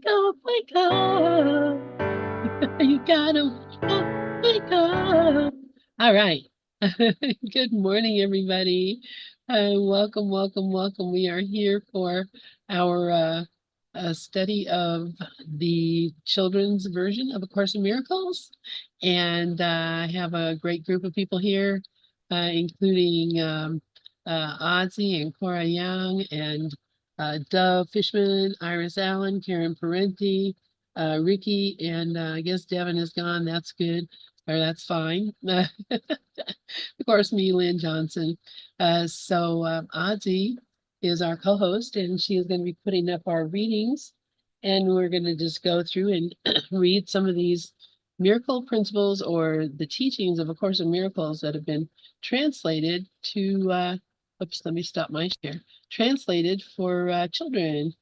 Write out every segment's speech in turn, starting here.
wake up. You gotta wake up. All right. Good morning, everybody. Welcome, welcome, welcome. We are here for our study of the children's version of A Course in Miracles. And I have a great group of people here, including Ozzy and Cora Young and Dove Fishman, Iris Allen, Karen Parenti, Ricky, and I guess Devin is gone. That's good, or that's fine. Of course, me, Lynn Johnson. Ozzy is our co-host, and she is going to be putting up our readings, and we're going to just go through and read some of these miracle principles or the teachings of A Course in Miracles that have been translated to, oops, let me stop my share, translated for children.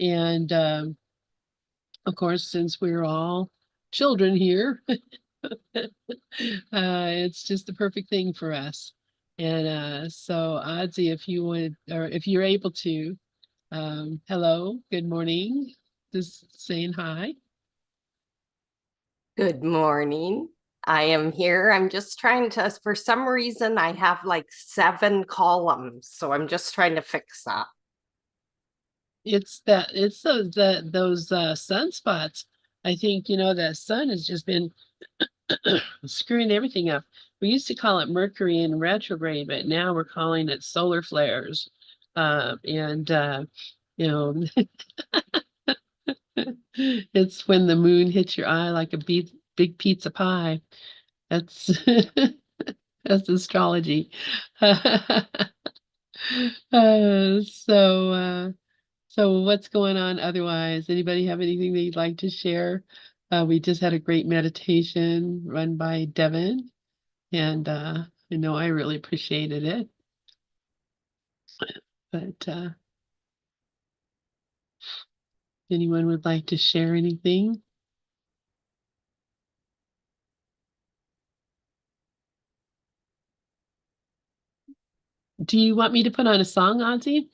And of course, since we're all children here, it's just the perfect thing for us. And so, Ozzy, if you would, or if you're able to, hello, good morning, just saying hi. Good morning. I am here. I'm just trying to, for some reason, I have like 7 columns, so I'm just trying to fix that. It's those sunspots. I think, you know, the sun has just been screwing everything up. We used to call it Mercury in retrograde, but now we're calling it solar flares. You know, it's when the moon hits your eye like a big pizza pie. That's that's astrology. Uh, so, uh, so what's going on otherwise? Anybody have anything they'd like to share? We just had a great meditation run by Devin, and I know I really appreciated it. But anyone would like to share anything? Do you want me to put on a song, Ozzy?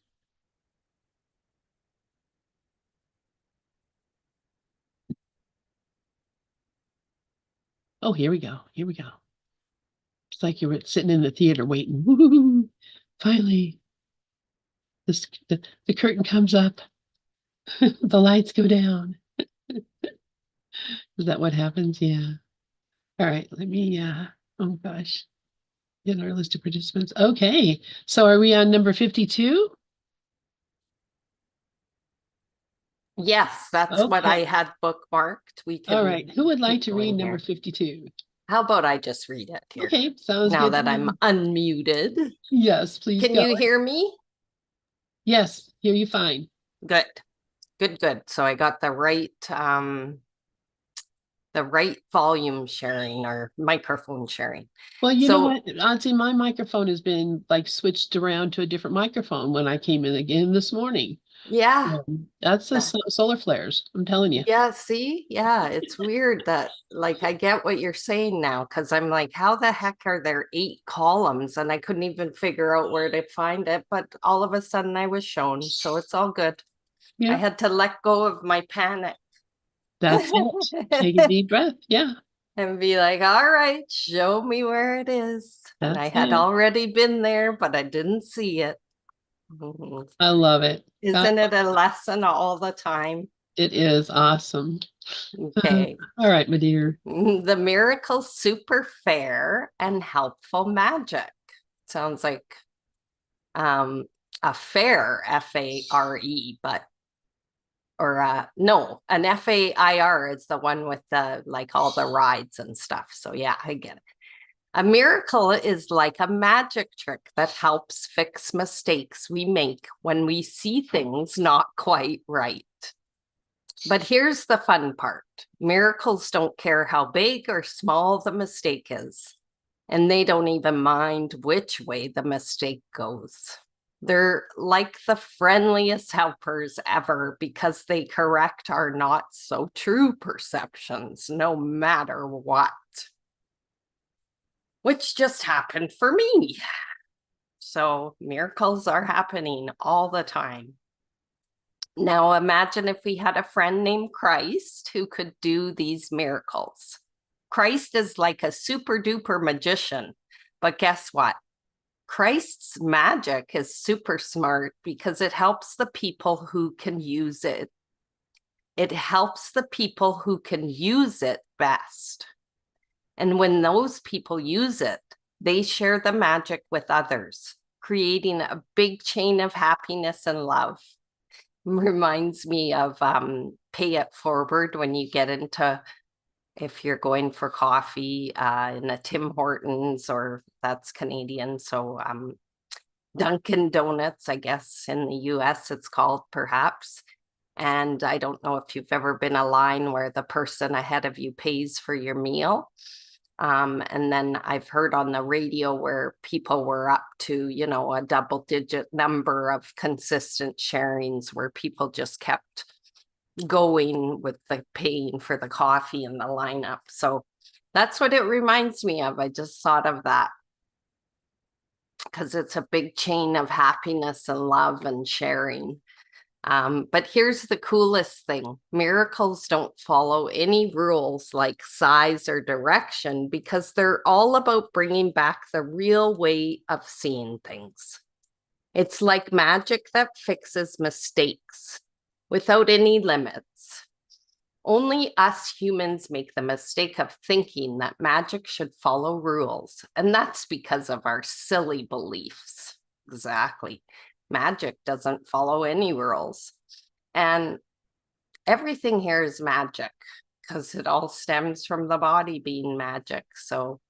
Oh, here we go. Here we go. It's like you were sitting in the theater waiting. Woo-hoo! Finally, the curtain comes up, the lights go down. Is that what happens? Yeah. All right, let me oh gosh, get our list of participants. Okay, so are we on number 52? Yes, that's what I had bookmarked. We can. All right, who would like to read number here. 52? How about I just read it here? Okay, sounds now good. that I'm unmuted. Yes, please Can go. you hear me? Yes, hear you fine. Good. Good, good. So I got the right volume sharing or microphone sharing. Well, you know what, Auntie, my microphone has been like switched around to a different microphone when I came in again this morning. Yeah. That's the solar flares, I'm telling you. Yeah, see? Yeah, it's weird that like I get what you're saying now because I'm like, how the heck are there 8 columns? And I couldn't even figure out where to find it, but all of a sudden I was shown, so it's all good. I had to let go of my panic. That's it. Take a deep breath. Yeah. And be like, all right, show me where it is. And I had already been there, but I didn't see it. I love it. Isn't it a lesson all the time? It is awesome. Okay. All right, my dear. The miracle super fair and helpful magic. Sounds like a fair, F-A-R-E, but or no, an F-A-I-R is the one with the like all the rides and stuff. So yeah, I get it. A miracle is like a magic trick that helps fix mistakes we make when we see things not quite right. But here's the fun part. Miracles don't care how big or small the mistake is, and they don't even mind which way the mistake goes. They're like the friendliest helpers ever because they correct our not so true perceptions, no matter what. Which just happened for me. So miracles are happening all the time. Now imagine if we had a friend named Christ who could do these miracles. Christ is like a super duper magician, but guess what? Christ's magic is super smart because it helps the people who can use it. It helps the people who can use it best. And when those people use it, they share the magic with others, creating a big chain of happiness and love. Reminds me of pay it forward when you get into, if you're going for coffee in a Tim Hortons, or that's Canadian. So Dunkin' Donuts, I guess in the US it's called perhaps. And I don't know if you've ever been a line where the person ahead of you pays for your meal. And then I've heard on the radio where people were up to, a double digit number of consistent sharings where people just kept going with the paying for the coffee in the lineup. So that's what it reminds me of. I just thought of that because it's a big chain of happiness and love and sharing. But here's the coolest thing. Miracles don't follow any rules like size or direction because they're all about bringing back the real way of seeing things. It's like magic that fixes mistakes without any limits. Only us humans make the mistake of thinking that magic should follow rules, and that's because of our silly beliefs. Exactly. Magic doesn't follow any rules. And everything here is magic because it all stems from the body being magic. So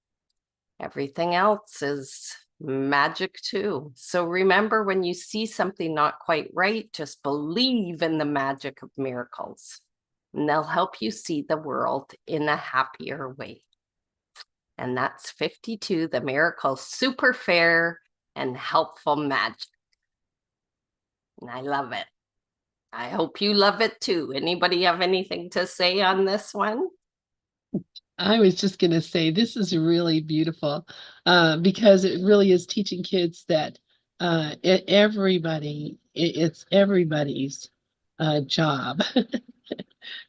everything else is magic too. So remember, when you see something not quite right, just believe in the magic of miracles, and they'll help you see the world in a happier way. And that's 52, the miracle super fair and helpful magic. And I love it. I hope you love it too. Anybody have anything to say on this one? I was just going to say this is really beautiful because it really is teaching kids that it's everybody's job.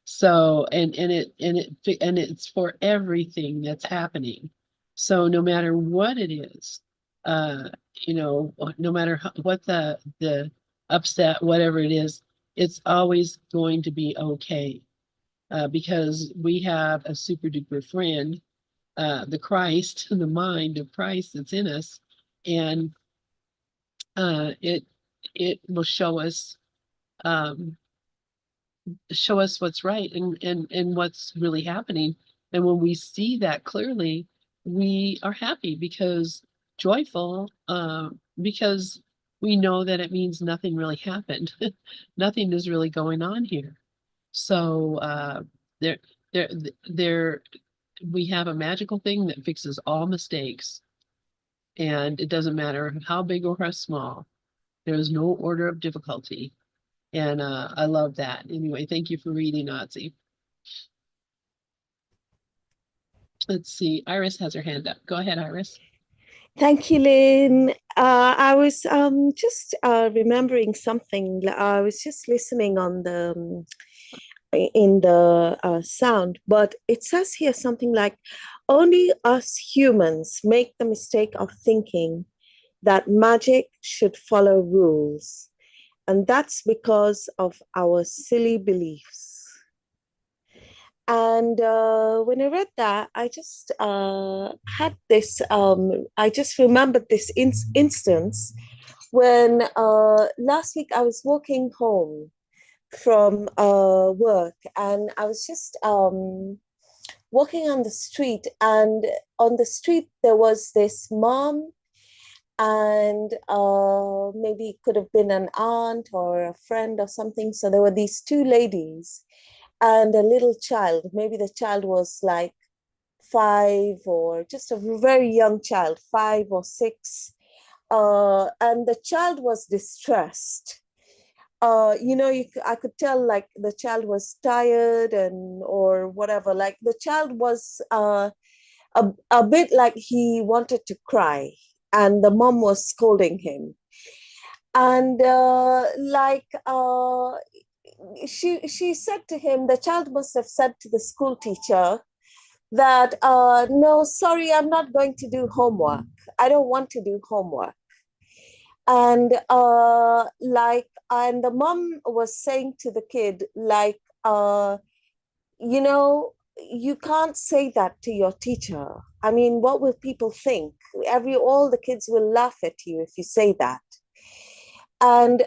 So and it's for everything that's happening. So no matter what it is, uh, no matter what the upset, whatever it is, it's always going to be okay because we have a super duper friend, the Christ, the mind of Christ that's in us, and it will um, show us what's right and what's really happening. And when we see that clearly, we are happy because joyful, because we know that it means nothing really happened. Nothing is really going on here. So there, there, there, we have a magical thing that fixes all mistakes, and it doesn't matter how big or how small. There is no order of difficulty, and I love that. Anyway, thank you for reading, Nazi. Let's see. Iris has her hand up. Go ahead, Iris. Thank you, Lynn. I was just remembering something. I was just listening on the in the sound, but it says here something like, "Only us humans make the mistake of thinking that magic should follow rules, and that's because of our silly beliefs." And when I read that, I just had this, I just remembered this instance when last week I was walking home from work, and I was just walking on the street. And on the street, there was this mom, and maybe it could have been an aunt or a friend or something. So there were these two ladies and a little child. Maybe the child was like five, or just a very young child, 5 or 6. And the child was distressed. I could tell like the child was tired and or whatever. Like the child was a bit like he wanted to cry, and the mom was scolding him. And she said to him, the child must have said to the school teacher that, no, sorry, I'm not going to do homework. I don't want to do homework. And and the mom was saying to the kid, like, you know, you can't say that to your teacher. I mean, what will people think? All the kids will laugh at you if you say that. And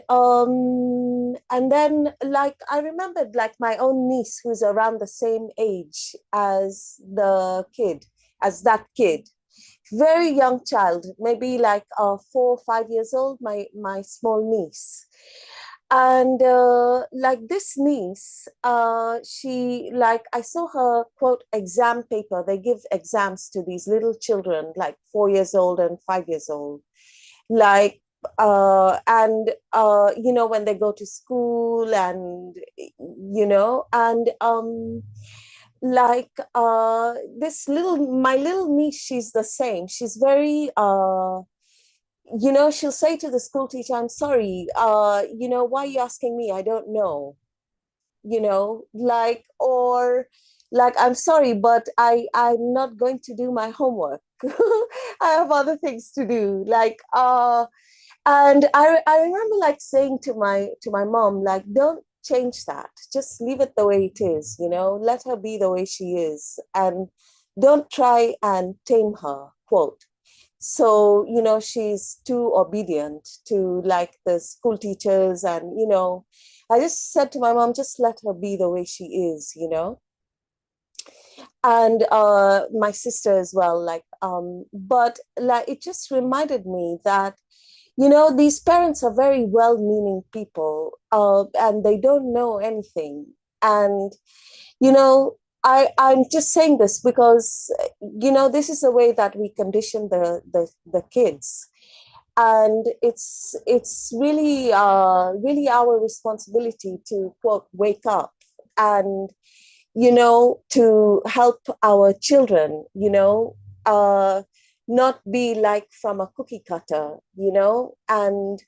then, like, I remembered, like, my own niece who's around the same age as that kid, very young child, maybe like 4 or 5 years old, my small niece. And like this niece, she, like, I saw her quote exam paper. They give exams to these little children, like 4 years old and 5 years old, like, when they go to school, and and like, my little niece, she's the same. She's very, she'll say to the school teacher, I'm sorry, why are you asking me? I don't know. Like, or like, I'm sorry, but I'm not going to do my homework. I have other things to do. Like, and I remember, like, saying to my mom, like, don't change that. Just leave it the way it is, let her be the way she is, and don't try and tame her, quote. So, she's too obedient to, like, the school teachers. And, I just said to my mom, just let her be the way she is, and my sister as well. Like, but, like, it just reminded me that, these parents are very well-meaning people, and they don't know anything. And, I'm just saying this because, this is the way that we condition the kids. And it's really, really our responsibility to, quote, wake up, and, to help our children, not be like from a cookie cutter, and,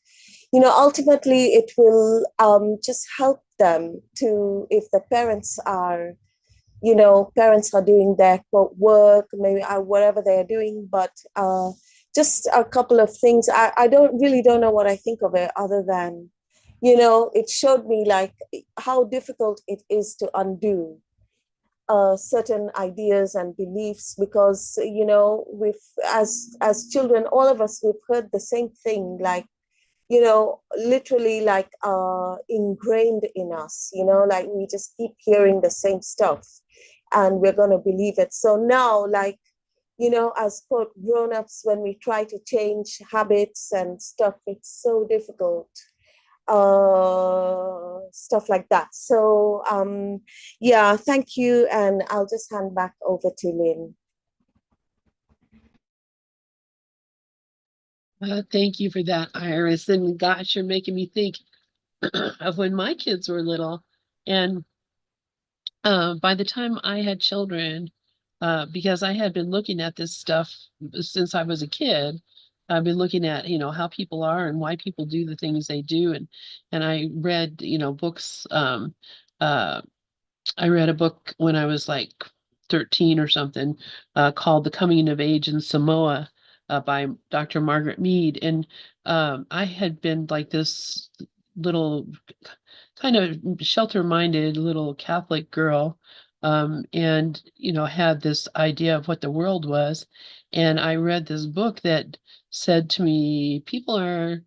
ultimately it will, just help them to, if the parents are doing their, quote, work, maybe, whatever they're doing. But just a couple of things. I don't know what I think of it, other than, it showed me, like, how difficult it is to undo certain ideas and beliefs, because, as children, all of us, we've heard the same thing, like, literally, like, ingrained in us, like, we just keep hearing the same stuff, and we're going to believe it. So now, like, as, quote, grown-ups, when we try to change habits and stuff, it's so difficult, stuff like that. So, yeah, thank you. And I'll just hand back over to Lynn. Thank you for that, Iris. And gosh, you're making me think of when my kids were little. And by the time I had children, because I had been looking at this stuff since I was a kid, I've been looking at, how people are and why people do the things they do. And I read, books. I read a book when I was like 13 or something, called The Coming of Age in Samoa, by Dr. Margaret Mead. And I had been like this little kind of shelter-minded little Catholic girl, and, had this idea of what the world was. And I read this book that said to me, people are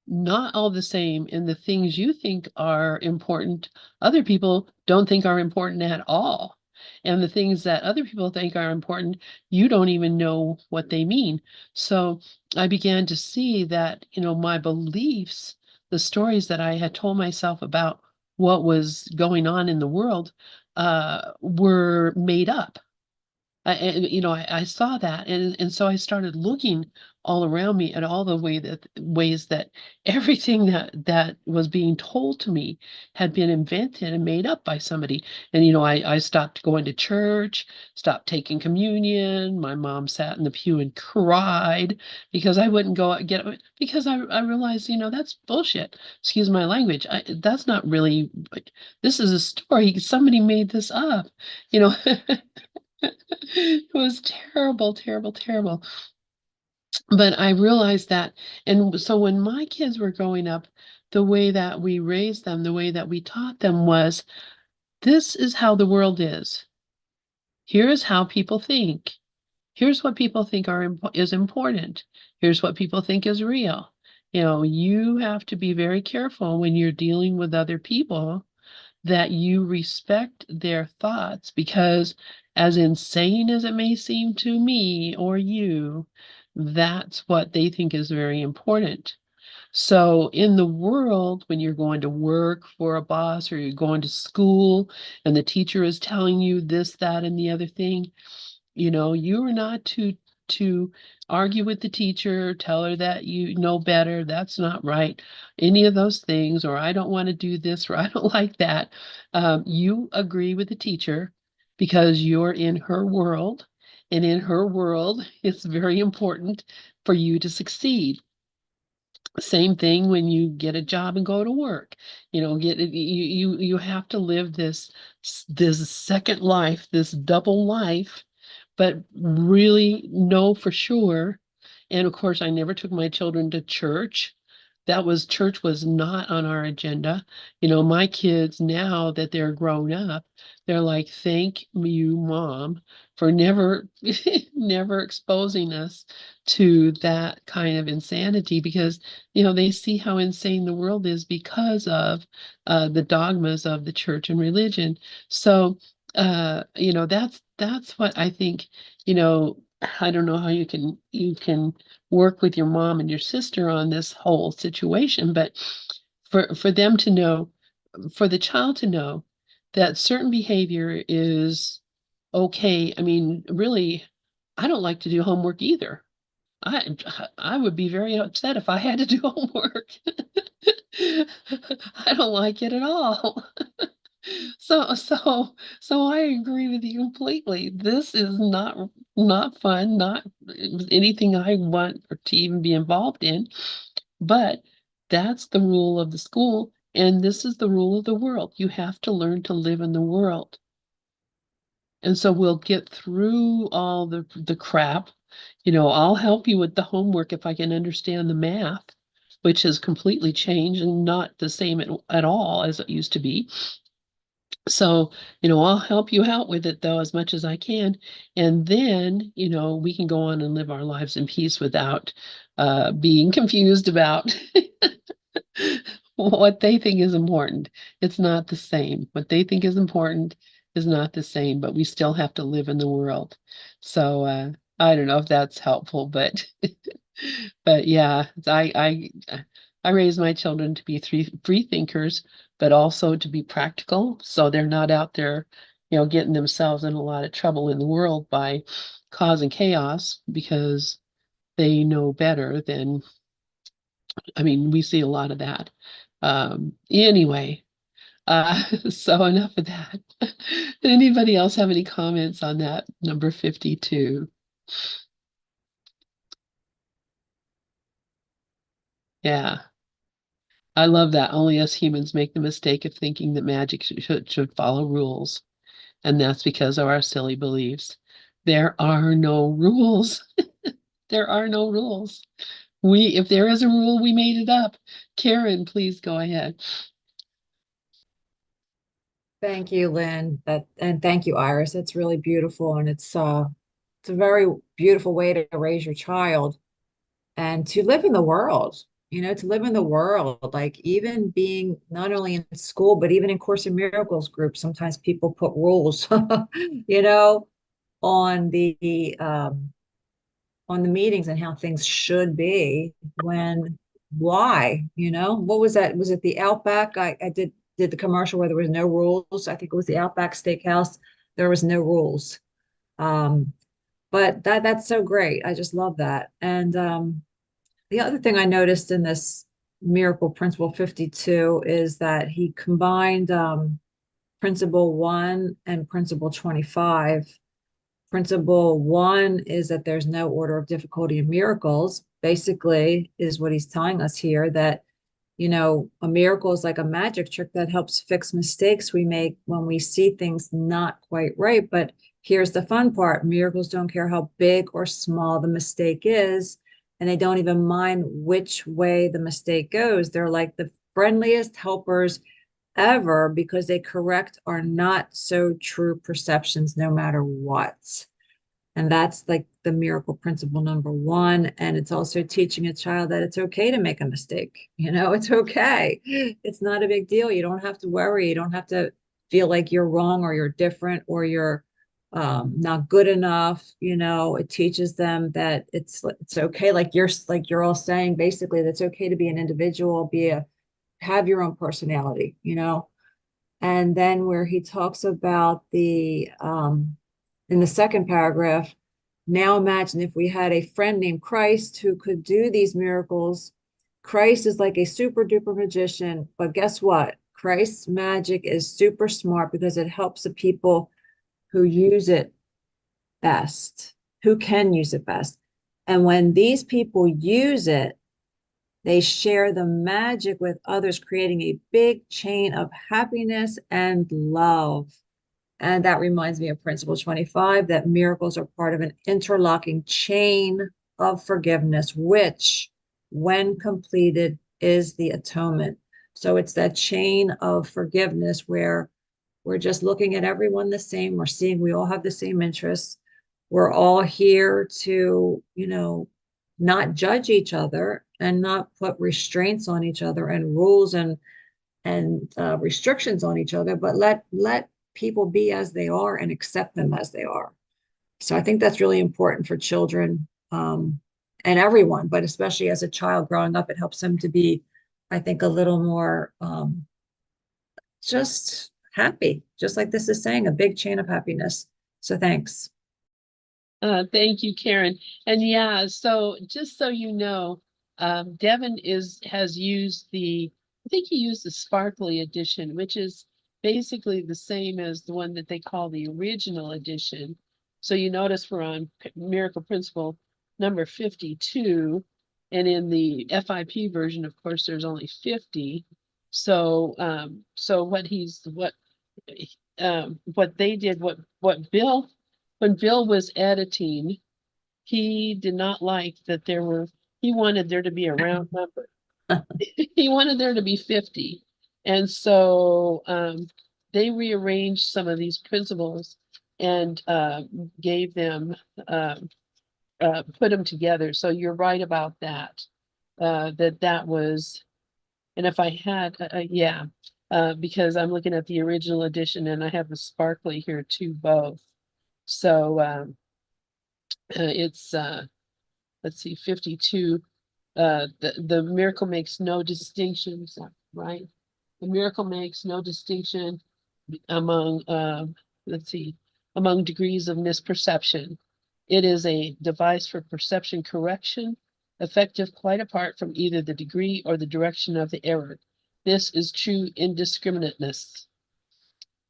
not all the same, and the things you think are important, other people don't think are important at all. And the things that other people think are important, you don't even know what they mean. So I began to see that, my beliefs, the stories that I had told myself about what was going on in the world, were made up. I saw that, and so I started looking all around me at all the ways that everything that was being told to me had been invented and made up by somebody. And I stopped going to church, stopped taking communion. My mom sat in the pew and cried because I wouldn't go out get because I realized, that's bullshit. Excuse my language. That's not really, this is a story. Somebody made this up, you know. It was terrible, terrible, terrible. But I realized that. And so when my kids were growing up, the way that we raised them, the way that we taught them was, this is how the world is. Here's how people think. Here's what people think is important. Here's what people think is real. You have to be very careful when you're dealing with other people that you respect their thoughts, because as insane as it may seem to me or you, that's what they think is very important. So in the world, when you're going to work for a boss or you're going to school and the teacher is telling you this, that, and the other thing, you are not to argue with the teacher, tell her that you know better, that's not right, any of those things, or I don't want to do this, or I don't like that. You agree with the teacher because you're in her world, and in her world, it's very important for you to succeed. Same thing when you get a job and go to work. You have to live this second life, this double life, but really know for sure. And of course, I never took my children to church. Church was not on our agenda. My kids, now that they're grown up, they're like, thank you, Mom, for never, never exposing us to that kind of insanity, because, they see how insane the world is because of the dogmas of the church and religion. So, that's what I think, I don't know how you can work with your mom and your sister on this whole situation, but for them to know, for the child to know that certain behavior is okay. I mean, really, I don't like to do homework either. I I would be very upset if I had to do homework. I don't like it at all. So I agree with you completely. This is not fun, not anything I want to even be involved in, but that's the rule of the school, and this is the rule of the world. You have to learn to live in the world. And so we'll get through all the crap. I'll help you with the homework if I can understand the math, which has completely changed and not the same at all as it used to be. So, I'll help you out with it though as much as I can. And then, we can go on and live our lives in peace without being confused about what they think is important. It's not the same. What they think is important is not the same, but we still have to live in the world. So, I don't know if that's helpful, but but yeah, I raise my children to be free thinkers, but also to be practical, so they're not out there, getting themselves in a lot of trouble in the world by causing chaos because they know better than, I mean, we see a lot of that. Anyway, so enough of that. Anybody else have any comments on that number 52? Yeah. I love that. Only us humans make the mistake of thinking that magic should follow rules. And that's because of our silly beliefs. There are no rules. There are no rules. If there is a rule, we made it up. Karen, please go ahead. Thank you, Lynn. And thank you, Iris. That's really beautiful. And it's a very beautiful way to raise your child and to live in the world, to live in the world, like even being not only in school, but even in Course in Miracles groups, sometimes people put rules, you know, on the meetings and how things should be when why, what was that? Was it the Outback? I did the commercial where there was no rules. I think it was the Outback Steakhouse. There was no rules. But that's so great. I just love that. And the other thing I noticed in this Miracle Principle 52 is that he combined Principle 1 and Principle 25. Principle 1 is that there's no order of difficulty in miracles. Basically, is what he's telling us here that, a miracle is like a magic trick that helps fix mistakes we make when we see things not quite right. But here's the fun part: miracles don't care how big or small the mistake is, and they don't even mind which way the mistake goes. They're like the friendliest helpers ever because they correct our not so true perceptions no matter what. And that's like the miracle principle number one. And it's also teaching a child that it's okay to make a mistake. It's okay. It's not a big deal. You don't have to worry. You don't have to feel like you're wrong or you're different or you're not good enough. It teaches them that it's okay. Like you're all saying basically, that's okay to be an individual, have your own personality. And then where he talks about in the second paragraph, now imagine if we had a friend named Christ who could do these miracles. Christ is like a super duper magician, but guess what? Christ's magic is super smart because it helps the people who use it best, who can use it best. And when these people use it, they share the magic with others, creating a big chain of happiness and love. And that reminds me of Principle 25, that miracles are part of an interlocking chain of forgiveness, which, when completed, is the atonement. So it's that chain of forgiveness where we're just looking at everyone the same. We're seeing we all have the same interests. We're all here to, not judge each other and not put restraints on each other and rules and restrictions on each other, but let people be as they are and accept them as they are. So I think that's really important for children and everyone, but especially as a child growing up, it helps them to be, I think, a little more just happy, just like this is saying, a big chain of happiness. So thanks. Thank you, Karen. And yeah, so just so you know, Devin has used I think he used the Sparkly edition, which is basically the same as the one that they call the original edition. So you notice we're on Miracle Principle number 52, and in the FIP version, of course, there's only 50. So what they did, what Bill when Bill was editing, he did not like that he wanted there to be a round number. He wanted there to be 50. And so they rearranged some of these principles and gave them, put them together. So you're right about that, that was, and if I had, yeah, because I'm looking at the original edition and I have the Sparkly here too, both. So it's let's see, 52. The miracle makes no distinctions, right? The miracle makes no distinction among let's see, among degrees of misperception. It is a device for perception correction, effective quite apart from either the degree or the direction of the error. This is true indiscriminateness.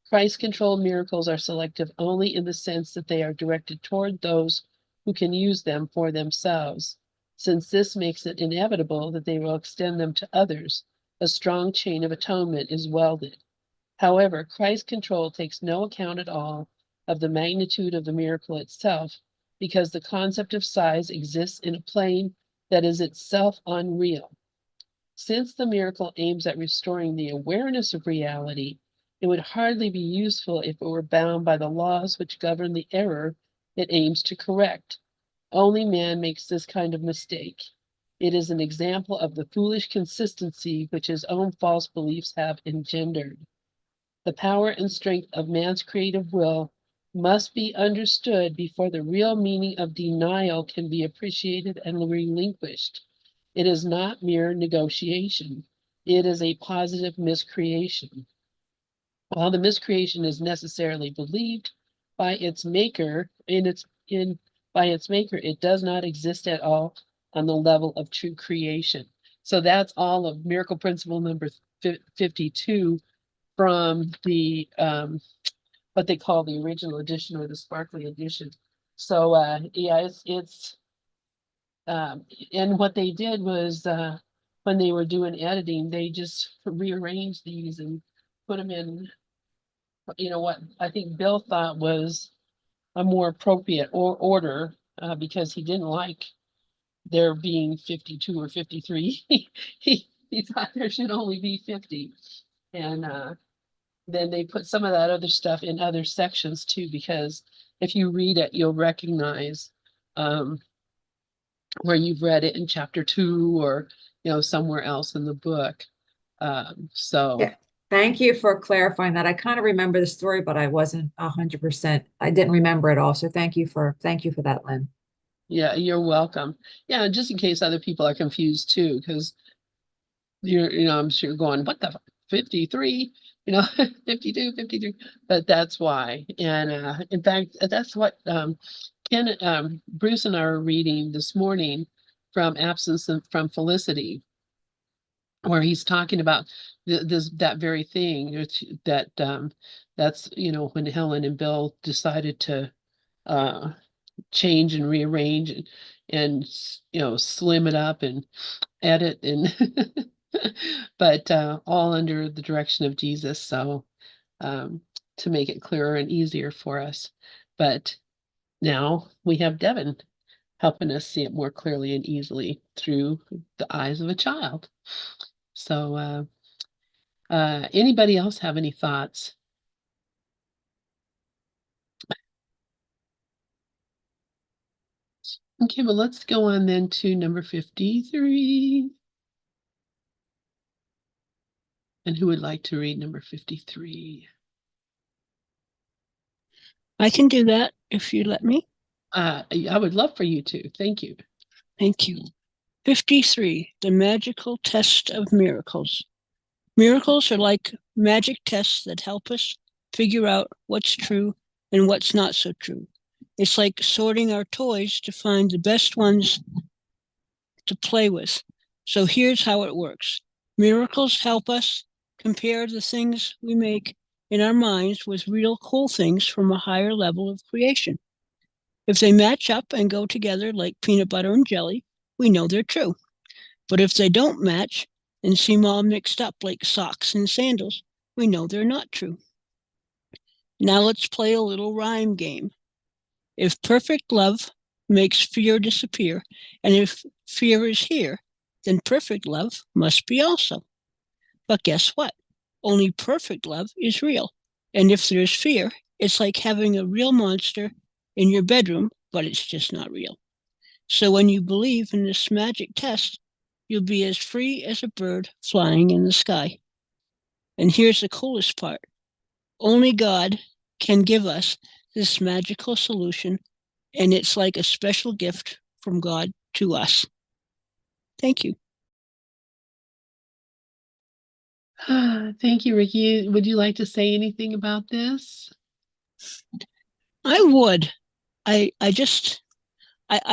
Christ-controlled miracles are selective only in the sense that they are directed toward those who can use them for themselves. Since this makes it inevitable that they will extend them to others, a strong chain of atonement is welded. However, Christ control takes no account at all of the magnitude of the miracle itself, because the concept of size exists in a plane that is itself unreal. Since the miracle aims at restoring the awareness of reality, it would hardly be useful if it were bound by the laws which govern the error it aims to correct. Only man makes this kind of mistake. It is an example of the foolish consistency which his own false beliefs have engendered. The power and strength of man's creative will must be understood before the real meaning of denial can be appreciated and relinquished. It is not mere negotiation. It is a positive miscreation. While the miscreation is necessarily believed, by its maker, by its maker, it does not exist at all on the level of true creation. So that's all of miracle principle number 52 from the what they call the original edition or the sparkly edition. So yeah, it's and what they did was when they were doing editing, they just rearranged these and put them in, what I think Bill thought was a more appropriate order because he didn't like there being 52 or 53. He thought there should only be 50. And then they put some of that other stuff in other sections too, because if you read it, you'll recognize where you've read it in chapter 2 or, somewhere else in the book. So Yeah. Thank you for clarifying that. I kind of remember the story, but I wasn't 100%. I didn't remember it all. So thank you for that, Lynn. yeah, you're welcome. Yeah, just in case other people are confused too, because I'm sure going, what the 53, 52, 53, but that's why. And in fact, that's what Ken, Bruce and I are reading this morning from Absence from Felicity, where he's talking about that very thing. That's when Helen and Bill decided to uh change and rearrange and slim it up and edit and but all under the direction of Jesus. So um, to make it clearer and easier for us. But now we have Devin helping us see it more clearly and easily through the eyes of a child. So anybody else have any thoughts? Okay, well, let's go on then to number 53. And who would like to read number 53? I can do that if you let me. I would love for you to. Thank you. Thank you. 53, the magical test of miracles. Miracles are like magic tests that help us figure out what's true and what's not so true. It's like sorting our toys to find the best ones to play with. So here's how it works. Miracles help us compare the things we make in our minds with real cool things from a higher level of creation. If they match up and go together like peanut butter and jelly, we know they're true. But if they don't match and seem all mixed up like socks and sandals, we know they're not true. Now let's play a little rhyme game. If perfect love makes fear disappear, and if fear is here, then perfect love must be also. But guess what? Only perfect love is real. And if there's fear, it's like having a real monster in your bedroom, but it's just not real. So when you believe in this magic test, you'll be as free as a bird flying in the sky. And here's the coolest part. Only God can give us this magical solution, and it's like a special gift from God to us. Thank you. Thank you, Ricky. Would you like to say anything about this? I would. I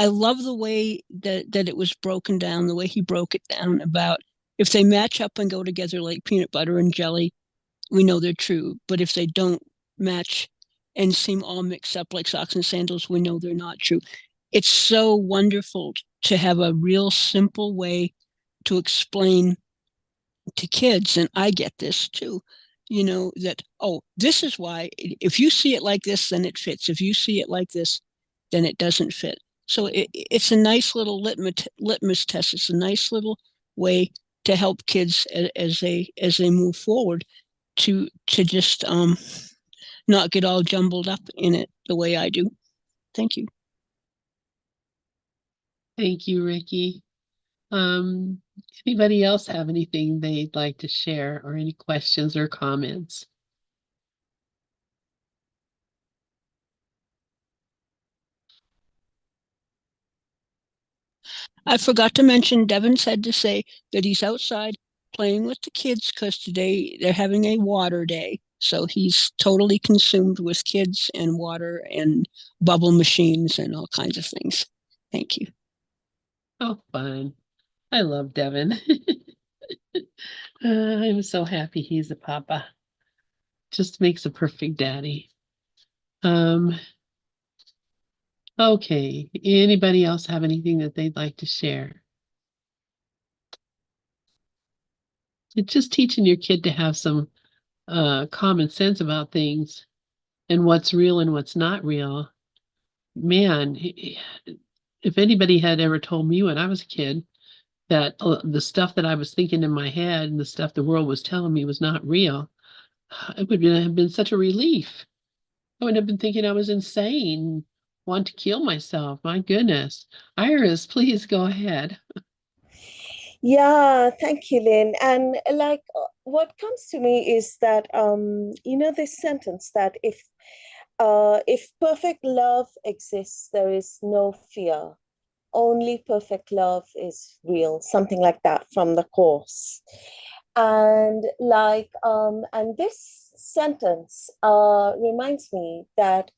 love the way that it was broken down, the way he broke it down about if they match up and go together like peanut butter and jelly, we know they're true. But if they don't match and seem all mixed up like socks and sandals, we know they're not true. It's so wonderful to have a real simple way to explain to kids, and I get this too, that, oh, this is why, if you see it like this, then it fits. If you see it like this, then it doesn't fit. So it's a nice little litmus test. It's a nice little way to help kids as they move forward to just not get all jumbled up in it the way I do. Thank you. Thank you, Ricky. Anybody else have anything they'd like to share or any questions or comments? I forgot to mention, Devin said to say that he's outside playing with the kids because today they're having a water day. So he's totally consumed with kids and water and bubble machines and all kinds of things. Thank you. Oh, fun. I love Devin. I'm so happy he's a papa. Just makes a perfect daddy. Um, okay. Anybody else have anything that they'd like to share? It's just teaching your kid to have some common sense about things and what's real and what's not real. Man, if anybody had ever told me when I was a kid that the stuff that I was thinking in my head and the stuff the world was telling me was not real, it would have been such a relief. I would have been thinking I was insane, want to kill myself. My goodness. Iris, please go ahead. Yeah, thank you, Lynn. And like what comes to me is that this sentence that if perfect love exists, there is no fear. Only perfect love is real, something like that from the course. And this sentence reminds me that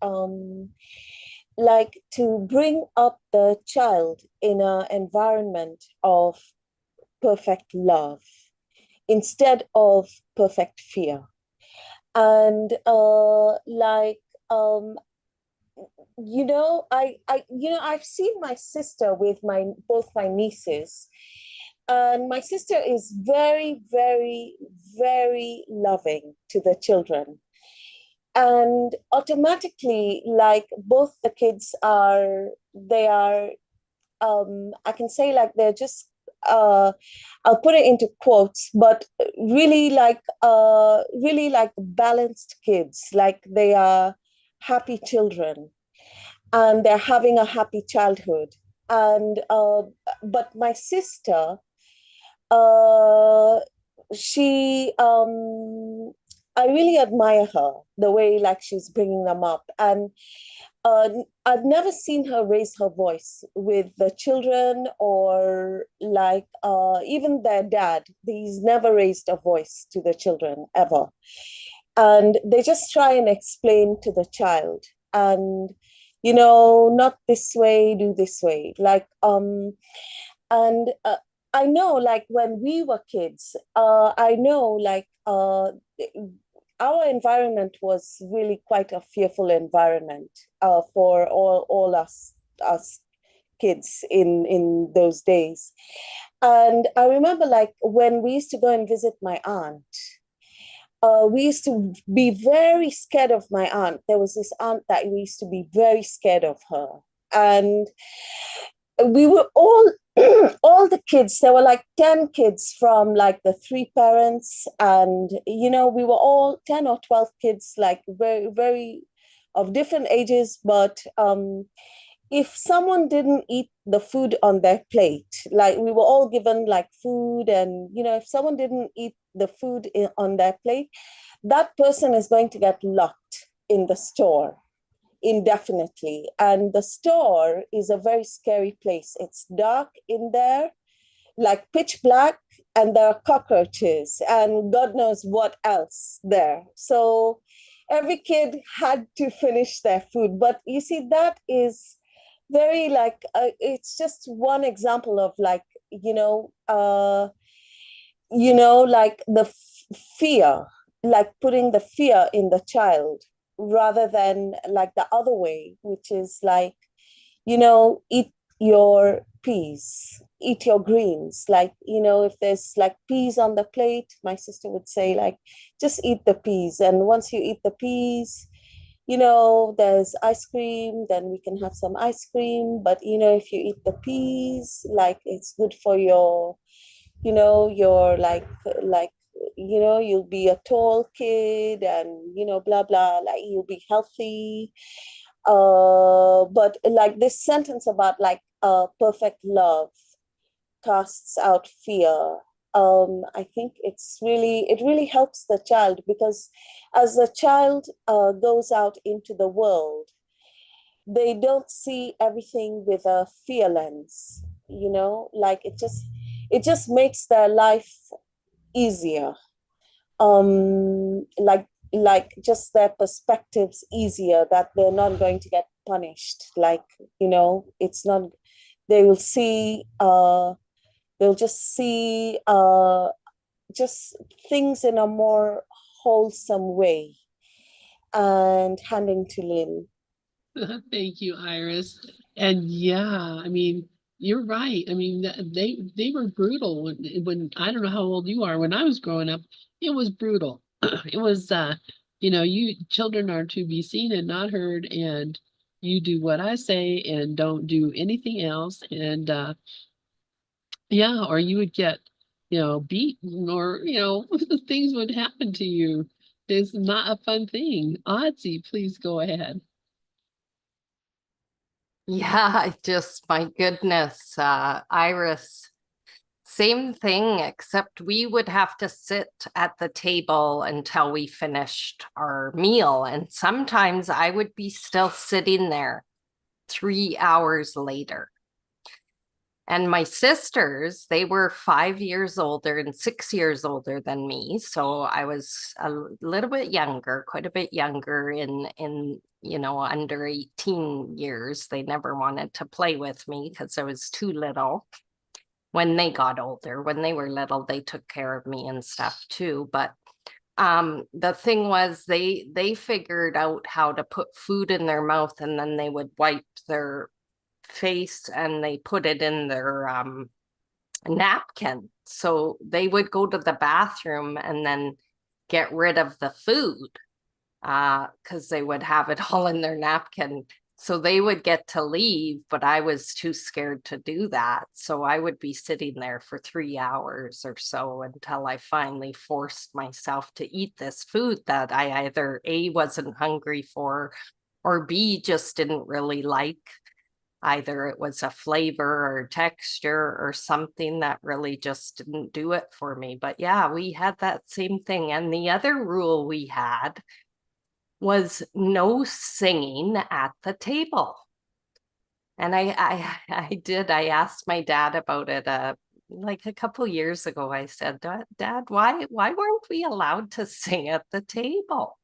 like to bring up the child in an environment of perfect love instead of perfect fear. And I've seen my sister with both my nieces, and my sister is very, very, very loving to the children. And automatically, like both the kids are, they are, I can say like they're just, I'll put it into quotes, but really like balanced kids, like they are happy children and they're having a happy childhood. And but my sister, uh, she I really admire her the way like she's bringing them up, and uh, I've never seen her raise her voice with the children or like even their dad. He's never raised a voice to the children ever, and they just try and explain to the child, and not this way, do this way, like and I know like when we were kids, I know like our environment was really quite a fearful environment for all us kids in those days. And I remember like when we used to go and visit my aunt, we used to be very scared of my aunt. There was this aunt that we used to be very scared of her. And we were all all the kids, there were like 10 kids from like the three parents, and we were all 10 or 12 kids, like very, very of different ages. But if someone didn't eat the food on their plate, like we were all given like food, and if someone didn't eat the food on their plate, that person is going to get locked in the store indefinitely. And the store is a very scary place. It's dark in there, like pitch black, and there are cockroaches and God knows what else there. So every kid had to finish their food. But you see, that is very like, it's just one example of like, like the fear, like putting the fear in the child rather than like the other way, which is like, eat your peas, eat your greens. Like, if there's like peas on the plate, my sister would say, like, just eat the peas. And once you eat the peas, there's ice cream, then we can have some ice cream. But, if you eat the peas, like, it's good for you're like, you'll be a tall kid, and, blah, blah, like, you'll be healthy. But like this sentence about like perfect love casts out fear. I think it really helps the child, because as the child goes out into the world, they don't see everything with a fear lens, like it just makes their life easier. Like like just their perspectives easier, that they're not going to get punished. Like, it's not, they will see, they'll just see just things in a more wholesome way. And handing to Lynn. Thank you, Iris. And yeah, I mean, you're right. I mean, they were brutal when I don't know how old you are. When I was growing up, it was brutal. It was you children are to be seen and not heard, and you do what I say and don't do anything else. And yeah, or you would get, beaten, or things would happen to you. It's not a fun thing. Odsy, please go ahead. Yeah, my goodness, Iris, same thing, except we would have to sit at the table until we finished our meal. And sometimes I would be still sitting there 3 hours later. And my sisters, they were 5 years older and 6 years older than me. So I was a little bit younger, quite a bit younger in under 18 years. They never wanted to play with me because I was too little. When they got older, when they were little, they took care of me and stuff too. But the thing was, they figured out how to put food in their mouth, and then they would wipe their face and they put it in their napkin. So they would go to the bathroom and then get rid of the food because they would have it all in their napkin. So they would get to leave, but I was too scared to do that. So I would be sitting there for 3 hours or so until I finally forced myself to eat this food that I either A, wasn't hungry for, or B, just didn't really like. Either it was a flavor or texture or something that really just didn't do it for me. But yeah, we had that same thing. And the other rule we had was no singing at the table. And I asked my dad about it like a couple years ago. I said, Dad, why weren't we allowed to sing at the table?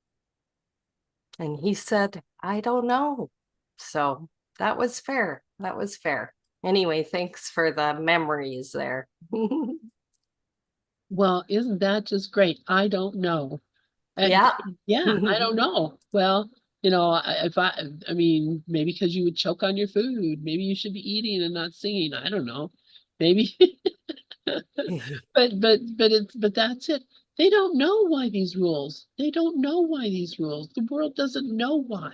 And he said, I don't know. So that was fair. That was fair. Anyway, thanks for the memories there. Well, isn't that just great? I don't know. Yeah. Yeah, I don't know. Well, I mean, maybe because you would choke on your food, maybe you should be eating and not singing. I don't know. Maybe, but that's it. They don't know why these rules. They don't know why these rules. The world doesn't know why.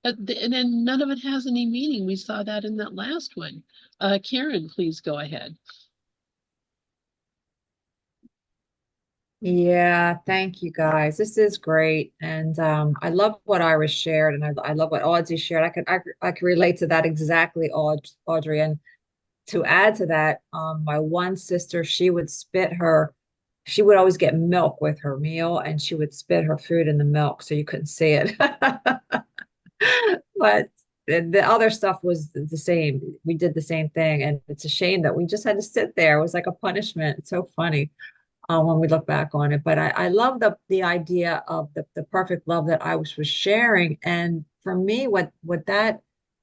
And then none of it has any meaning. We saw that in that last one. Karen, please go ahead. Yeah, thank you guys. This is great. And I love what Iris shared, and I love what Audrey shared. I could relate to that exactly, Audrey. And to add to that, my one sister, she would always get milk with her meal, and she would spit her food in the milk so you couldn't see it. But the other stuff was the same. We did the same thing, and it's a shame that we just had to sit there. It was like a punishment. It's so funny when we look back on it. But I love the idea of the perfect love that I was sharing. And for me, what that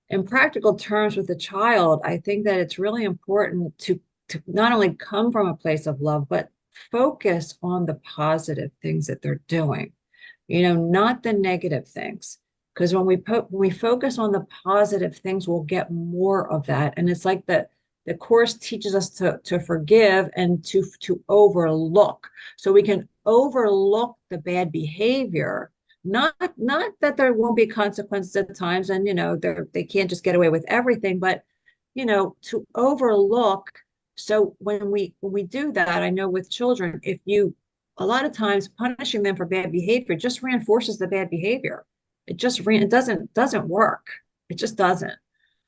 in practical terms with a child, I think that it's really important to not only come from a place of love, but focus on the positive things that they're doing, not the negative things. Because when we focus on the positive things, we'll get more of that. And it's like the course teaches us to forgive and to overlook. So we can overlook the bad behavior, not that there won't be consequences at times, and they can't just get away with everything, but to overlook. So when we do that, I know with children, if you a lot of times punishing them for bad behavior just reinforces the bad behavior. It doesn't work. It just doesn't.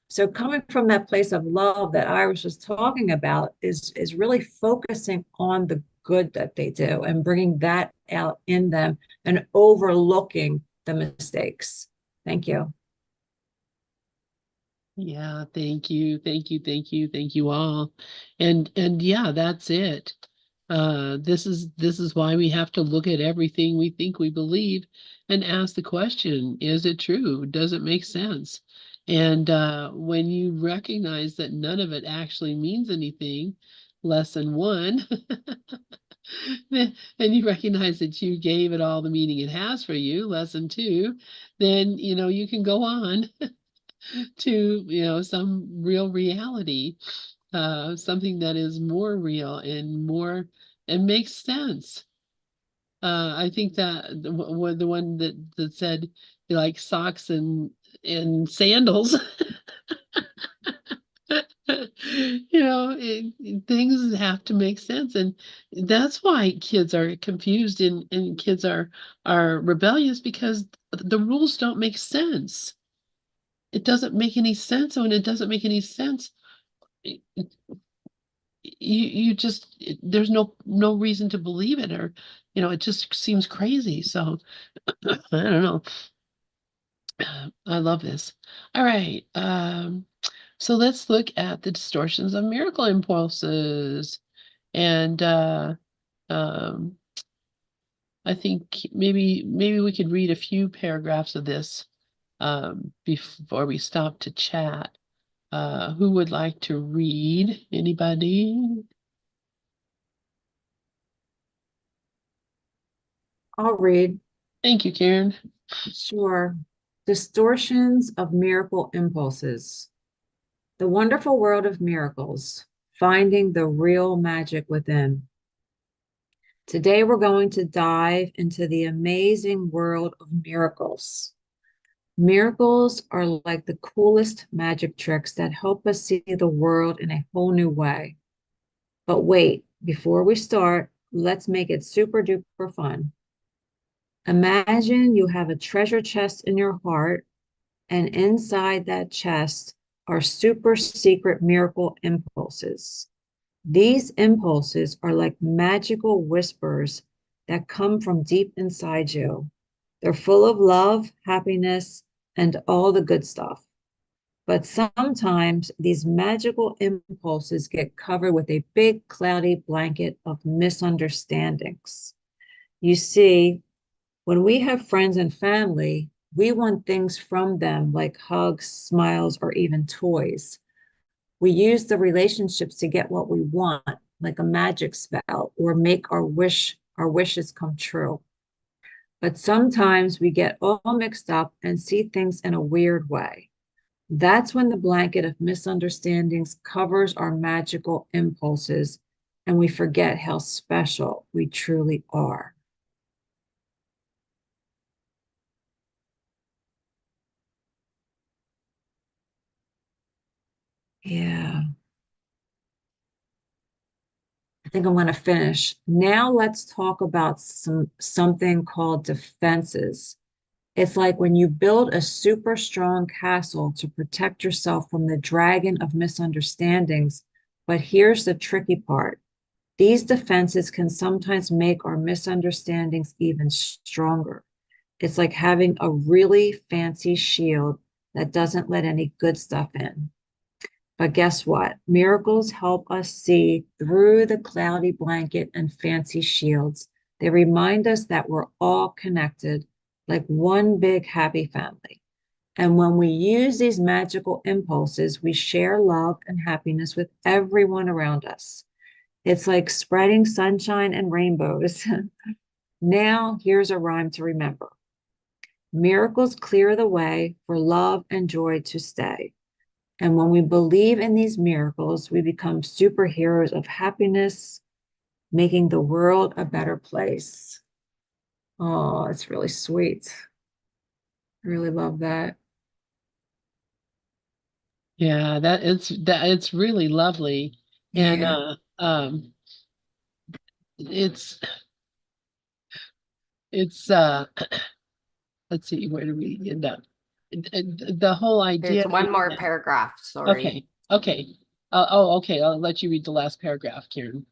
So coming from that place of love that Iris was talking about is really focusing on the good that they do and bringing that out in them and overlooking the mistakes. Thank you. Yeah, thank you, thank you, thank you, thank you all. And yeah, that's it. This is why we have to look at everything we think we believe and ask the question, is it true? Does it make sense? And when you recognize that none of it actually means anything, lesson one, and you recognize that you gave it all the meaning it has for you, lesson two, then you can go on to some real reality, something that is more real and more and makes sense. I think that the one that said you like socks and sandals. Things have to make sense, and that's why kids are confused and kids are rebellious because the rules don't make sense. It doesn't make any sense. When it doesn't make any sense, y- you just there's no reason to believe it, or it just seems crazy. So I don't know. I love this. All right. So let's look at the distortions of miracle impulses. And um, I think maybe we could read a few paragraphs of this before we stop to chat. Who would like to read? Anybody? I'll read. Thank you, Karen. Sure. Distortions of miracle impulses. The wonderful world of miracles, finding the real magic within. Today, we're going to dive into the amazing world of miracles. Miracles are like the coolest magic tricks that help us see the world in a whole new way. But wait, before we start, let's make it super duper fun. Imagine you have a treasure chest in your heart, and inside that chest are super secret miracle impulses. These impulses are like magical whispers that come from deep inside you. They're full of love, happiness, and all the good stuff. But sometimes these magical impulses get covered with a big cloudy blanket of misunderstandings. You see, when we have friends and family, we want things from them like hugs, smiles, or even toys. We use the relationships to get what we want, like a magic spell, or make our wishes come true. But sometimes we get all mixed up and see things in a weird way. That's when the blanket of misunderstandings covers our magical impulses and we forget how special we truly are. Yeah, I think I'm going to finish. Now let's talk about something called defenses. It's like when you build a super strong castle to protect yourself from the dragon of misunderstandings. But here's the tricky part. These defenses can sometimes make our misunderstandings even stronger. It's like having a really fancy shield that doesn't let any good stuff in. But guess what? Miracles help us see through the cloudy blanket and fancy shields. They remind us that we're all connected, like one big happy family. And when we use these magical impulses, we share love and happiness with everyone around us. It's like spreading sunshine and rainbows. Now, here's a rhyme to remember. Miracles clear the way for love and joy to stay. And when we believe in these miracles, we become superheroes of happiness, making the world a better place. Oh, it's really sweet. I really love that. Yeah, it's really lovely. And Yeah. it's it's let's see, where do we end up? The whole idea There's one being more that, paragraph, sorry. okay. Oh, okay. I'll let you read the last paragraph, Karen.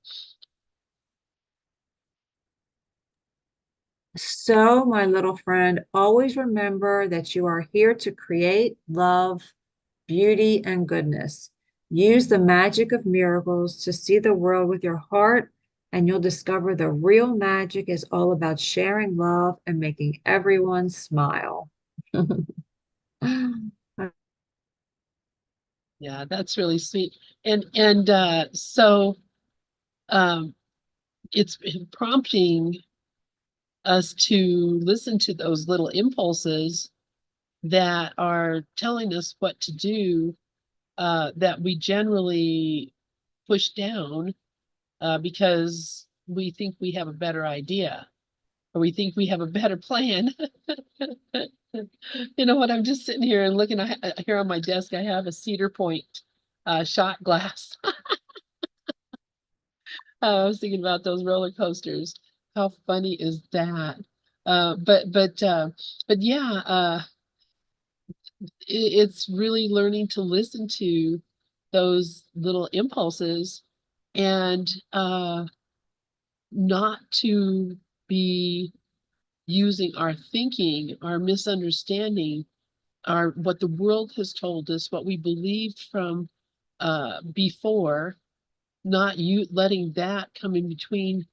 So, my little friend, always remember that you are here to create love, beauty, and goodness. Use the magic of miracles to see the world with your heart and you'll discover the real magic is all about sharing love and making everyone smile. Yeah, that's really sweet. And so it's been prompting us to listen to those little impulses that are telling us what to do, that we generally push down because we think we have a better idea or we think we have a better plan. You know what? I'm just sitting here and looking here on my desk. I have a Cedar Point shot glass. I was thinking about those roller coasters. How funny is that? But yeah, it's really learning to listen to those little impulses and not to be using our thinking, our misunderstanding, our what the world has told us, what we believed from before, not you letting that come in between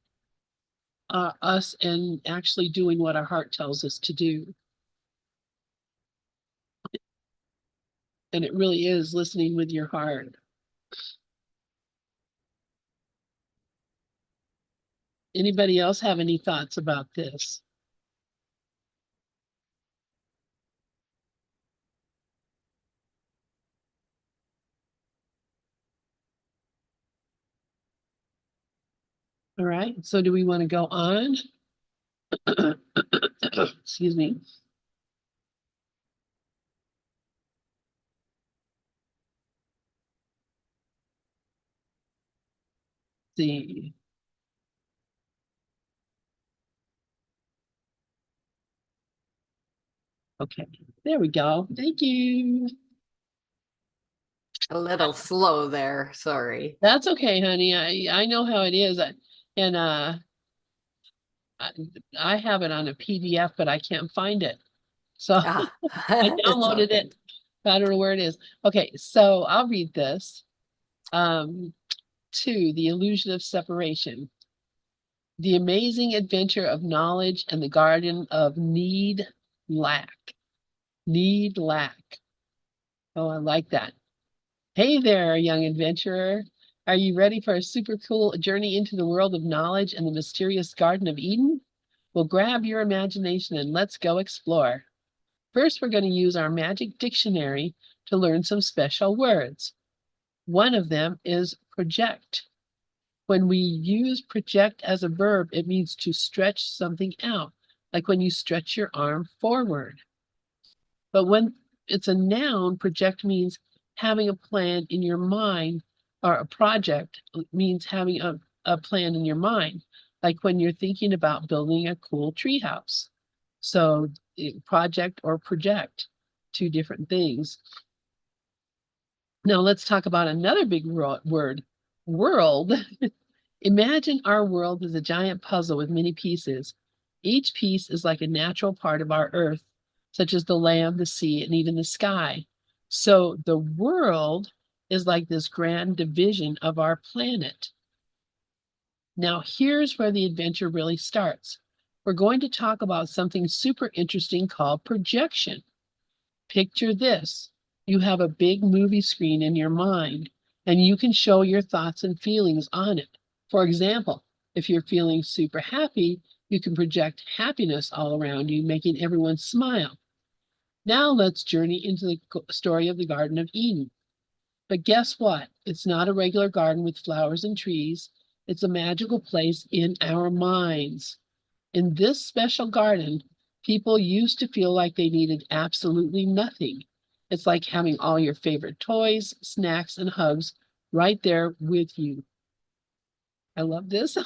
us and actually doing what our heart tells us to do. And it really is listening with your heart. Anybody else have any thoughts about this? All right, so do we want to go on? Excuse me. See. Okay, there we go. Thank you. A little slow there, sorry. That's okay, honey. I know how it is. And I, I have it on a PDF, but I can't find it. So Ah, I it's downloaded okay. it. I don't know where it is. Okay, so I'll read this. 2, The Illusion of Separation. The amazing adventure of knowledge and the garden of need, lack. Need, lack. Oh, I like that. Hey there, young adventurer. Are you ready for a super cool journey into the world of knowledge and the mysterious Garden of Eden? Well, grab your imagination and let's go explore. First, we're going to use our magic dictionary to learn some special words. One of them is project. When we use project as a verb, it means to stretch something out, like when you stretch your arm forward. But when it's a noun, project means having a plan in your mind, or a project means having a plan in your mind, like when you're thinking about building a cool treehouse. So project or project, 2 different things. Now let's talk about another big word, world. Imagine our world as a giant puzzle with many pieces. Each piece is like a natural part of our earth, such as the land, the sea, and even the sky. So the world is like this grand division of our planet. Now here's where the adventure really starts. We're going to talk about something super interesting called projection. Picture this. You have a big movie screen in your mind, and you can show your thoughts and feelings on it. For example, if you're feeling super happy, you can project happiness all around you, making everyone smile. Now let's journey into the story of the Garden of Eden. But guess what? It's not a regular garden with flowers and trees. It's a magical place in our minds. In this special garden, people used to feel like they needed absolutely nothing. It's like having all your favorite toys, snacks, and hugs right there with you. I love this.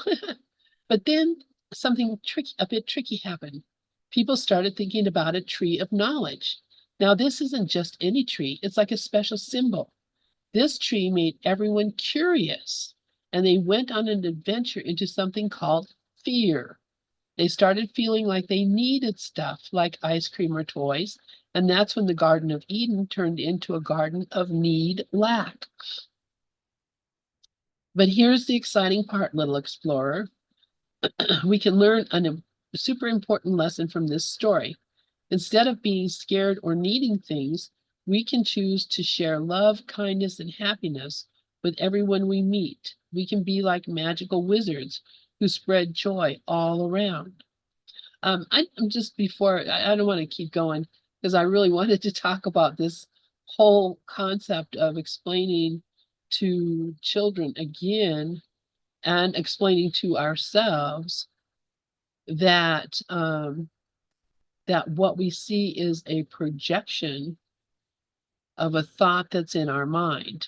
But then something tricky, a bit tricky happened. People started thinking about a tree of knowledge. Now, this isn't just any tree, it's like a special symbol. This tree made everyone curious, and they went on an adventure into something called fear. They started feeling like they needed stuff like ice cream or toys, and that's when the Garden of Eden turned into a garden of need lack. But here's the exciting part, little explorer. We can learn a super important lesson from this story. Instead of being scared or needing things, we can choose to share love, kindness, and happiness with everyone we meet. We can be like magical wizards who spread joy all around. I'm just before, I don't want to keep going because I really wanted to talk about this whole concept of explaining to children again and explaining to ourselves that that what we see is a projection of a thought that's in our mind,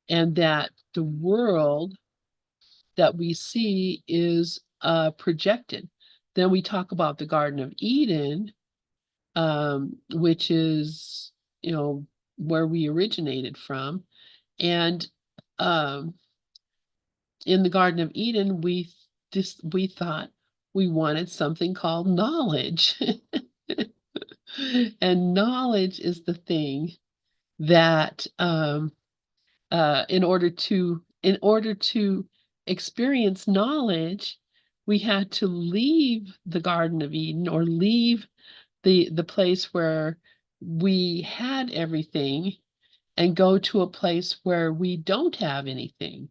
and that the world that we see is projected. Then we talk about the Garden of Eden, which is, you know, where we originated from. And um, in the Garden of Eden, we thought we wanted something called knowledge. And knowledge is the thing that in order to experience knowledge, we had to leave the Garden of Eden, or leave the place where we had everything, and go to a place where we don't have anything.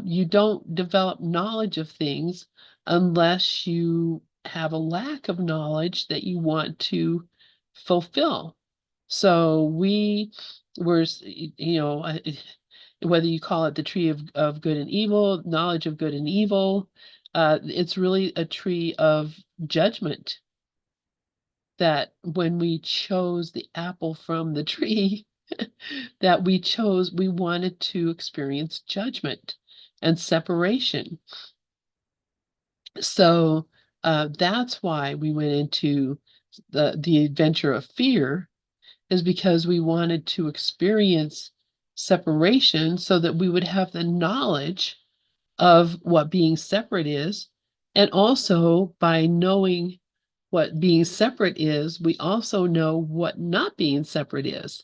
You don't develop knowledge of things unless you have a lack of knowledge that you want to fulfill. So we were, whether you call it the tree of good and evil, knowledge of good and evil, it's really a tree of judgment. That when we chose the apple from the tree, that we wanted to experience judgment and separation. So that's why we went into the adventure of fear, is because we wanted to experience separation so that we would have the knowledge of what being separate is. And also, by knowing what being separate is, we also know what not being separate is.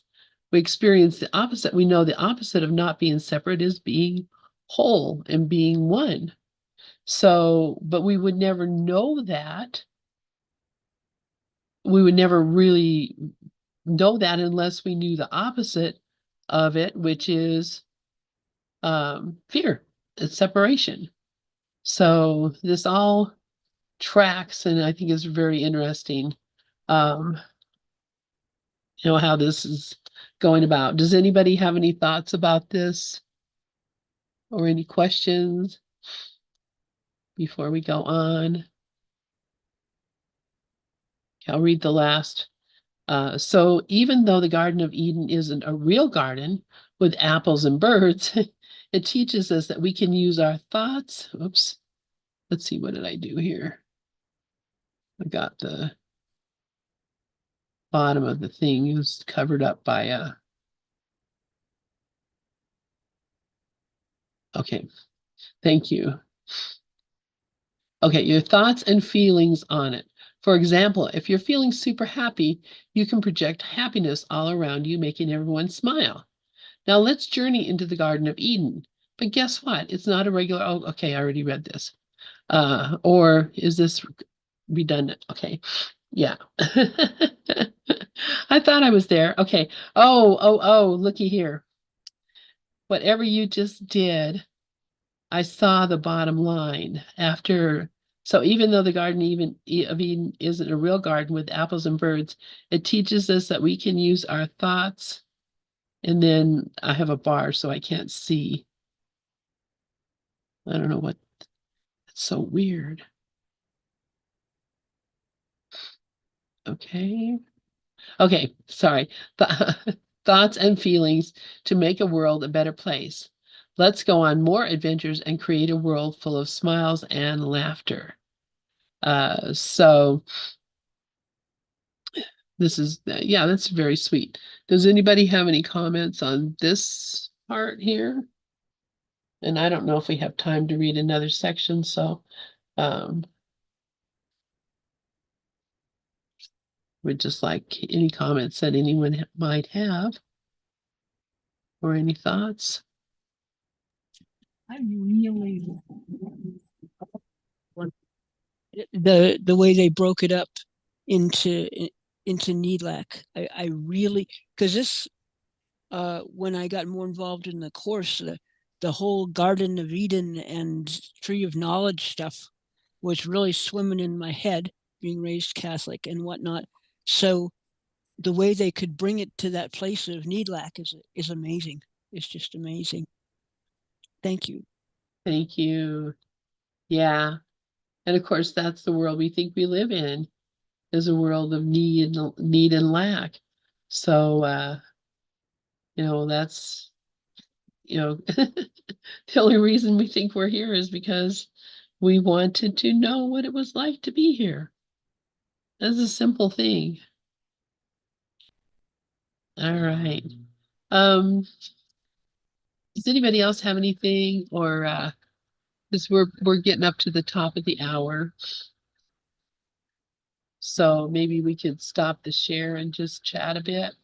We experience the opposite. We know the opposite of not being separate is being whole and being one. So, but we would never know that. We would never really know that unless we knew the opposite of it, which is fear, it's separation. So this all tracks, and I think is very interesting. Um, how this is going about. Does anybody have any thoughts about this or any questions before we go on? I'll read the last. So even though the Garden of Eden isn't a real garden with apples and birds, it teaches us that we can use our thoughts. Oops. Let's see, what did I do here? I got the bottom of the thing. It was covered up by a. Okay, thank you. Okay, your thoughts and feelings on it. For example, if you're feeling super happy, you can project happiness all around you, making everyone smile. Now let's journey into the Garden of Eden. But guess what? It's not a regular, oh, okay, I already read this. Or is this redundant? Okay, yeah. I thought I was there. Okay. Oh, looky here. Whatever you just did, I saw the bottom line after. So even though the Garden of Eden isn't a real garden with apples and birds, it teaches us that we can use our thoughts. And then I have a bar, so I can't see. I don't know what. It's so weird. Okay. Okay, sorry. Thoughts and feelings to make a world a better place. Let's go on more adventures and create a world full of smiles and laughter. So this is, yeah, that's very sweet. Does anybody have any comments on this part here? And I don't know if we have time to read another section, so would just like any comments that anyone might have, or any thoughts. I really the way they broke it up into NELAC. I really, because this when I got more involved in the course, the whole Garden of Eden and Tree of Knowledge stuff was really swimming in my head, being raised Catholic and whatnot. So the way they could bring it to that place of NELAC is amazing. It's just amazing. Thank you. Thank you. Yeah. And of course, that's the world we think we live in, is a world of need and lack. So, that's, the only reason we think we're here is because we wanted to know what it was like to be here. That's a simple thing. All right. Does anybody else have anything, or because we're getting up to the top of the hour, so maybe we could stop the share and just chat a bit.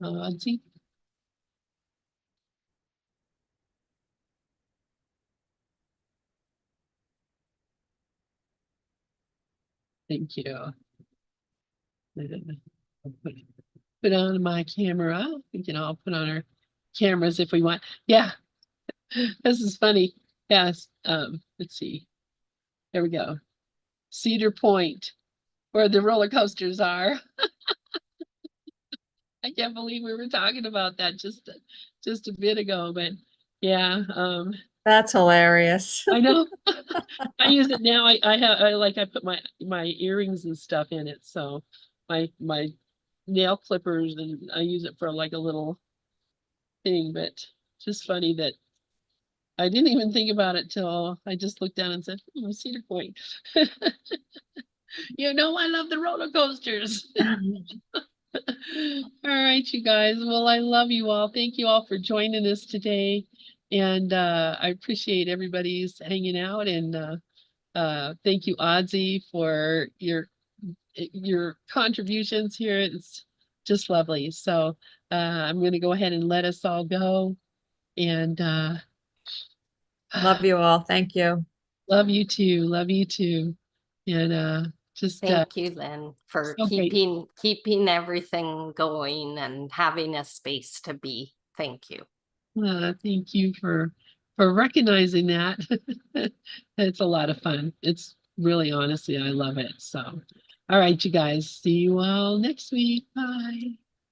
Lindsay? Thank you. I'll put on my camera. We can all put on our cameras if we want. Yeah, this is funny. Yes. Let's see. There we go. Cedar Point, where the roller coasters are. I can't believe we were talking about that just a bit ago, but yeah, That's hilarious. I know. I use it now. I put my earrings and stuff in it, so my nail clippers, and I use it for like a little thing, but just funny that I didn't even think about it till I just looked down and said, Cedar Point. I love the roller coasters. All right, you guys. Well, I love you all. Thank you all for joining us today. And I appreciate everybody's hanging out. And thank you, Odzi, for your contributions here. It's just lovely. So I'm going to go ahead and let us all go. And Love you all. Thank you. love you too. Love you too. And just Thank you, Lynn, for so great. keeping everything going and having a space to be. Thank you. Thank you for recognizing that. It's a lot of fun. It's really, honestly, I love it. So, all right, you guys, see you all next week. Bye.